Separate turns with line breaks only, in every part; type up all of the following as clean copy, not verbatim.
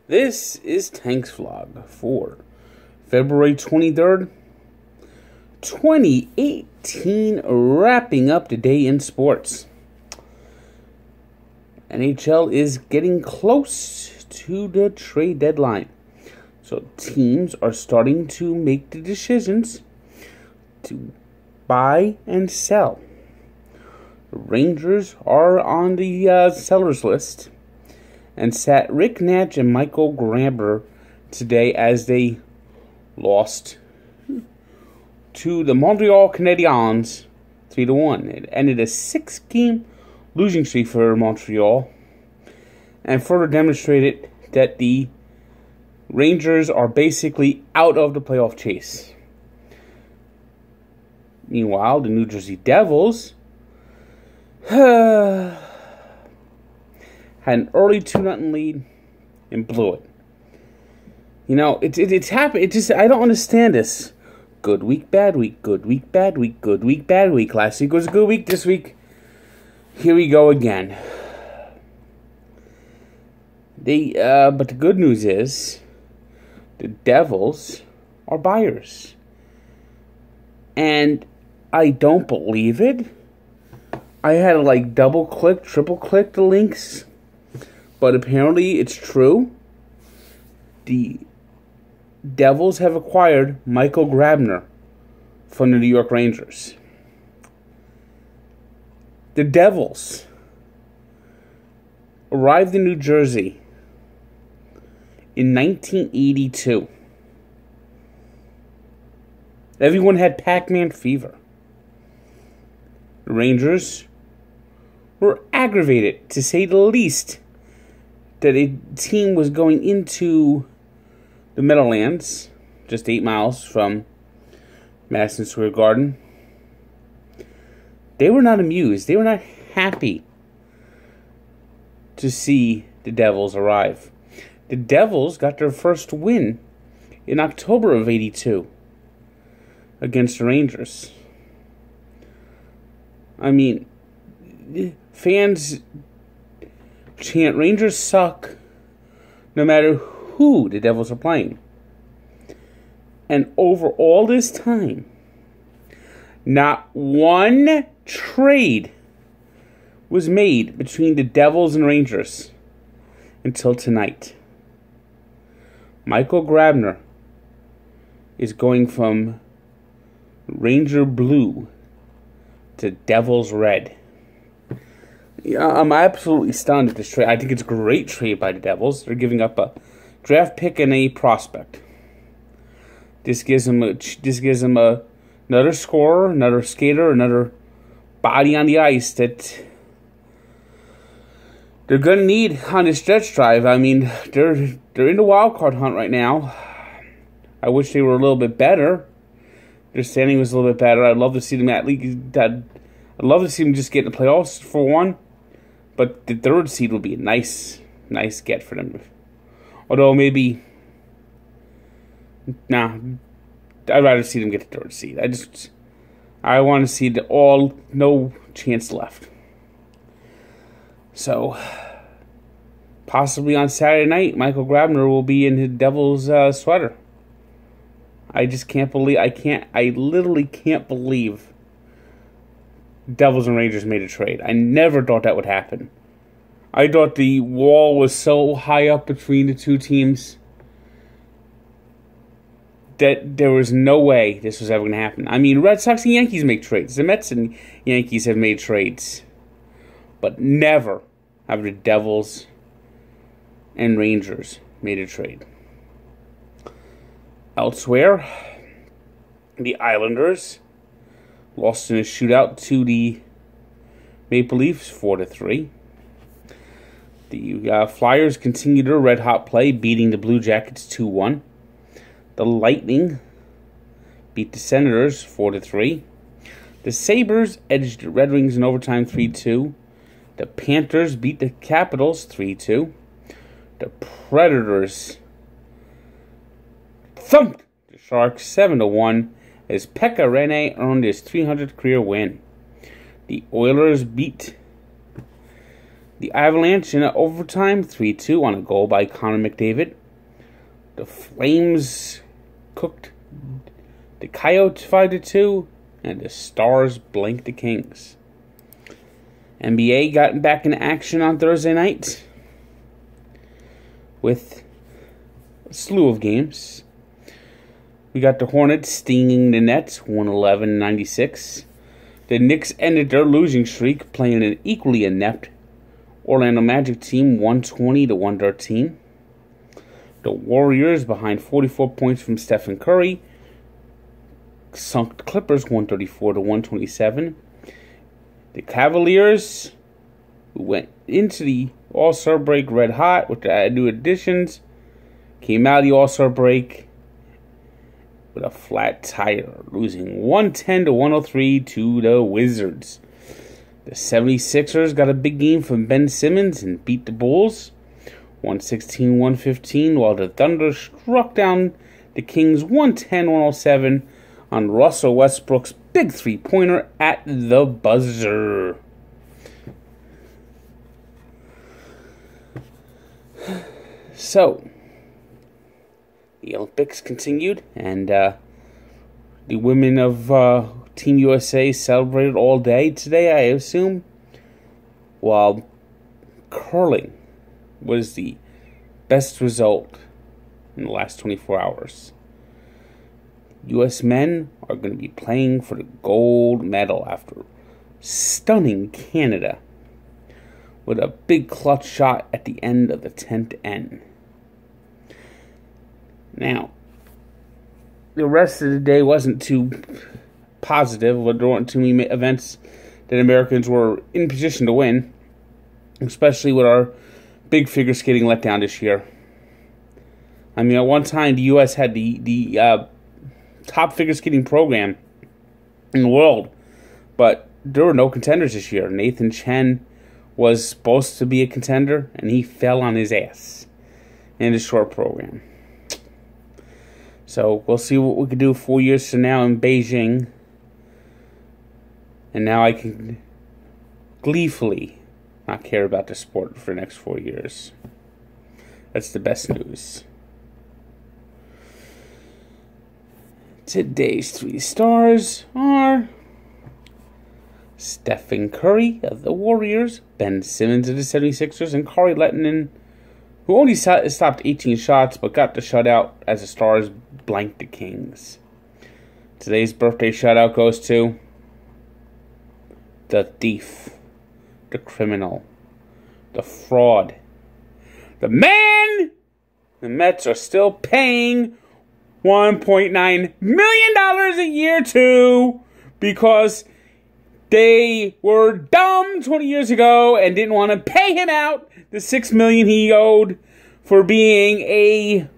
This is Tank's Vlog for February 23rd, 2018, wrapping up the day in sports. NHL is getting close to the trade deadline, so teams are starting to make the decisions to buy and sell. The Rangers are on the sellers list and sat Rick Nash and Michael Grabner today as they lost to the Montreal Canadiens 3-1. It ended a 6-game losing streak for Montreal and further demonstrated that the Rangers are basically out of the playoff chase. Meanwhile, the New Jersey Devils had an early 2-0 lead and blew it. You know, it's happened. I don't understand this. Good week, bad week. Good week, bad week. Good week, bad week. Last week was a good week. This week, here we go again. But the good news is, the Devils are buyers, and I don't believe it. I had to like double click, triple click the links. But apparently it's true. The Devils have acquired Michael Grabner from the New York Rangers. The Devils arrived in New Jersey in 1982. Everyone had Pac-Man fever. The Rangers were aggravated, to say the least, that a team was going into the Meadowlands, just 8 miles from Madison Square Garden. They were not amused. They were not happy to see the Devils arrive. The Devils got their first win in October of '82 against the Rangers. I mean, fans chant, Rangers suck, no matter who the Devils are playing. And over all this time, not one trade was made between the Devils and Rangers until tonight. Michael Grabner is going from Ranger Blue to Devils Red. Yeah, I'm absolutely stunned at this trade. I think it's a great trade by the Devils. They're giving up a draft pick and a prospect. This gives them another scorer, another skater, another body on the ice that they're going to need on this stretch drive. I mean, they're in the wild card hunt right now. I wish they were a little bit better. Their standing was a little bit better. I'd love to see them I'd love to see them just get in the playoffs for one. But the third seed would be a nice get for them. Although maybe, nah, I'd rather see them get the third seed. I want to see no chance left. So, possibly on Saturday night, Michael Grabner will be in his Devils sweater. I just can't believe, I literally can't believe Devils and Rangers made a trade. I never thought that would happen. I thought the wall was so high up between the two teams that there was no way this was ever going to happen. I mean, Red Sox and Yankees make trades. The Mets and Yankees have made trades. But never have the Devils and Rangers made a trade. Elsewhere, the Islanders lost in a shootout to the Maple Leafs 4-3. The Flyers continue their red-hot play, beating the Blue Jackets 2-1. The Lightning beat the Senators 4-3. The Sabres edged the Red Wings in overtime 3-2. The Panthers beat the Capitals 3-2. The Predators thumped the Sharks 7-1 as Pekka Rinne earned his 300th career win. The Oilers beat The Avalanche in overtime, 3-2 on a goal by Connor McDavid. The Flames cooked the Coyotes 5-2, and the Stars blanked the Kings. NBA got back in action on Thursday night with a slew of games. We got the Hornets stinging the Nets, 111-96. The Knicks ended their losing streak playing an equally inept Orlando Magic team, 120-113. The Warriors, behind 44 points from Stephen Curry, sunk the Clippers 134-127. The Cavaliers, who went into the All-Star break red hot with the new additions, came out of the All-Star break with a flat tire, losing 110-103 to the Wizards. The 76ers got a big game from Ben Simmons and beat the Bulls 116-115, while the Thunder struck down the Kings 110-107 on Russell Westbrook's big three-pointer at the buzzer. So, the Olympics continued, and the women of Team USA celebrated all day today, I assume, while curling was the best result in the last 24 hours. U.S. men are going to be playing for the gold medal after stunning Canada with a big clutch shot at the end of the 10th end. Now, the rest of the day wasn't too positive. There weren't too many events that Americans were in position to win, especially with our big figure skating letdown this year. I mean, at one time, the U.S. had the top figure skating program in the world, but there were no contenders this year. Nathan Chen was supposed to be a contender, and he fell on his ass in the short program. So we'll see what we can do 4 years from now in Beijing. And now I can gleefully not care about the sport for the next 4 years. That's the best news. Today's 3 stars are Stephen Curry of the Warriors, Ben Simmons of the 76ers, and Kari Lehtonen, who only stopped 18 shots but got the shutout as the Stars blanked the Kings. Today's birthday shutout goes to the thief, the criminal, the fraud, the man the Mets are still paying $1.9 million a year to because they were dumb 20 years ago and didn't want to pay him out the $6 million he owed for being a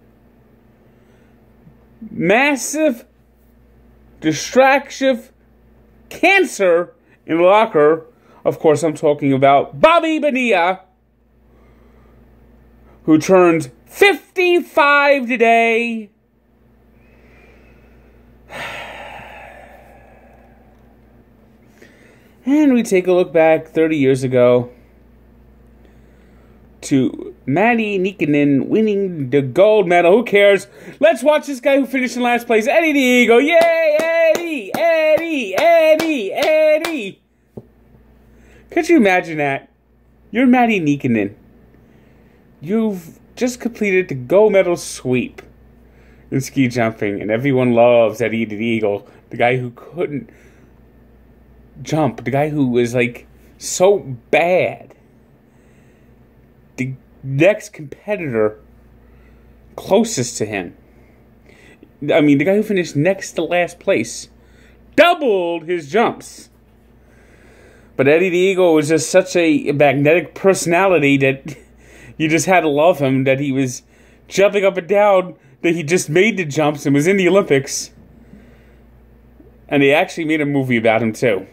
massive distraction cancer in the locker. Of course, I'm talking about Bobby Bonilla, who turns 55 today. And we take a look back 30 years ago to Matti Nikkanen winning the gold medal. Who cares? Let's watch this guy who finished in last place, Eddie the Eagle. Yay, Eddie, Eddie, Eddie, Eddie. Could you imagine that? You're Matti Nikkanen. You've just completed the gold medal sweep in ski jumping, and everyone loves Eddie the Eagle, the guy who couldn't jump, the guy who was like so bad. The next competitor closest to him, I mean, the guy who finished next to last place, doubled his jumps. But Eddie the Eagle was just such a magnetic personality that you just had to love him, that he was jumping up and down, that he just made the jumps and was in the Olympics. And they actually made a movie about him too.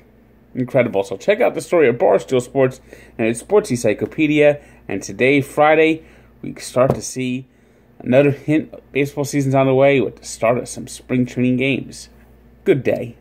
Incredible. So check out the story of Barstool Sports and its Sports Encyclopedia. And today, Friday, we start to see another hint. Baseball season's on the way with the start of some spring training games. Good day.